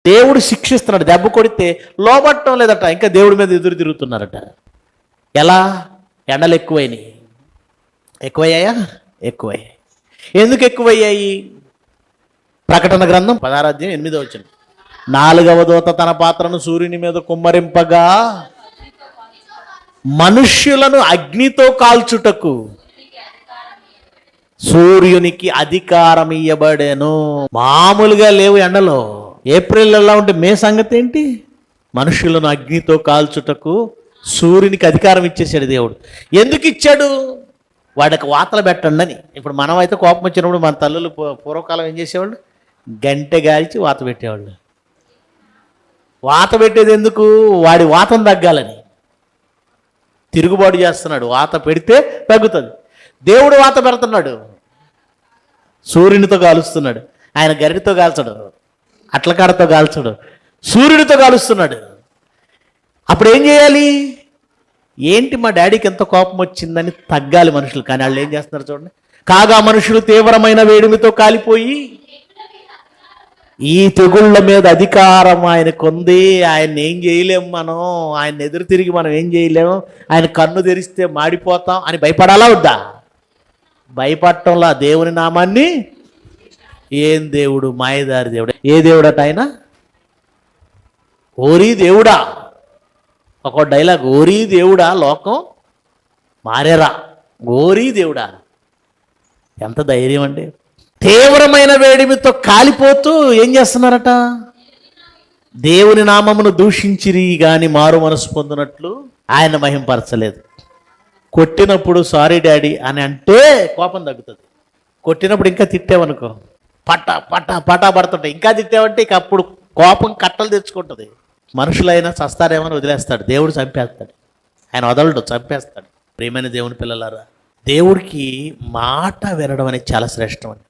దేవుడు శిక్షిస్తున్నాడు. దెబ్బ కొడితే లోబట్టడం లేదట, ఇంకా దేవుడి మీద ఎదురు తిరుగుతున్నారట. ఎలా? ఎండలు ఎక్కువైనాయి. ఎక్కువయ్యాయా? ఎక్కువయ్యాయి. ఎందుకు ఎక్కువయ్యాయి? ప్రకటన గ్రంథం 16:8 4వ దూత తన పాత్రను సూర్యుని మీద కుమ్మరింపగా మనుష్యులను అగ్నితో కాల్చుటకు సూర్యునికి అధికారం ఇయ్యబడేను. మామూలుగా లేవు ఎండలో. ఏప్రిల్ ఎలా ఉంటే మే సంగతి ఏంటి? మనుషులను అగ్నితో కాల్చుటకు సూర్యునికి అధికారం ఇచ్చేసాడు దేవుడు. ఎందుకు ఇచ్చాడు? వాడికి వాతలు పెట్టండి అని. ఇప్పుడు మనం అయితే కోపం వచ్చినప్పుడు మన తల్లులు పూర్వకాలం ఏం చేసేవాళ్ళు? గంటె గాల్చి వాత పెట్టేవాళ్ళు. వాత పెట్టేది ఎందుకు? వాడి వాతం తగ్గాలని. తిరుగుబాటు చేస్తున్నాడు, వాత పెడితే తగ్గుతుంది. దేవుడు వాత పెడుతున్నాడు, సూర్యునితో కాలుస్తున్నాడు. ఆయన గరిటితో కాల్చడు, అట్లకాడతో కాల్చడు, సూర్యుడితో కాలుస్తున్నాడు. అప్పుడు ఏం చేయాలి? ఏంటి మా డాడీకి ఎంత కోపం వచ్చిందని తగ్గాలి మనుషులు. కానీ వాళ్ళు ఏం చేస్తున్నారు చూడండి. కాగా మనుషులు తీవ్రమైన వేడిమితో కాలిపోయి, ఈ తెగుళ్ళ మీద అధికారం ఆయనకు ఉంది, ఆయన ఏం చేయలేము, మనం ఆయన ఎదురు తిరిగి మనం ఏం చేయలేము, ఆయన కన్ను తెరిస్తే మాడిపోతాం అని భయపడాలా వద్దా? భయపడటంలా దేవుని నామాన్ని. ఏం దేవుడు? మాయదారి దేవుడు. ఏ దేవుడట ఆయన? ఓరీ దేవుడా. ఒక డైలాగ్, ఓరీ దేవుడా లోకం మారేరా, ఓరీ దేవుడా. ఎంత ధైర్యం అండి. తీవ్రమైన వేడిమితో కాలిపోతూ ఏం చేస్తున్నారట? దేవుని నామమును దూషించిరి గాని మారు మనసు పొందినట్లు ఆయన మహింపరచలేదు. కొట్టినప్పుడు సారీ డాడీ అని అంటే కోపం తగ్గుతుంది. కొట్టినప్పుడు ఇంకా తిట్టావనుకో, పటా పడుతుంటాయి. ఇంకా తిట్టావంటే ఇక అప్పుడు కోపం కట్టలు తెచ్చుకుంటుంది. మనుషులైనా చస్తారేమని వదిలేస్తాడు, దేవుడు చంపేస్తాడు. ఆయన వదలడు, చంపేస్తాడు. ప్రియమైన దేవుని పిల్లలారా, దేవుడికి మాట వినడం అనేది చాలా శ్రేష్టం అండి.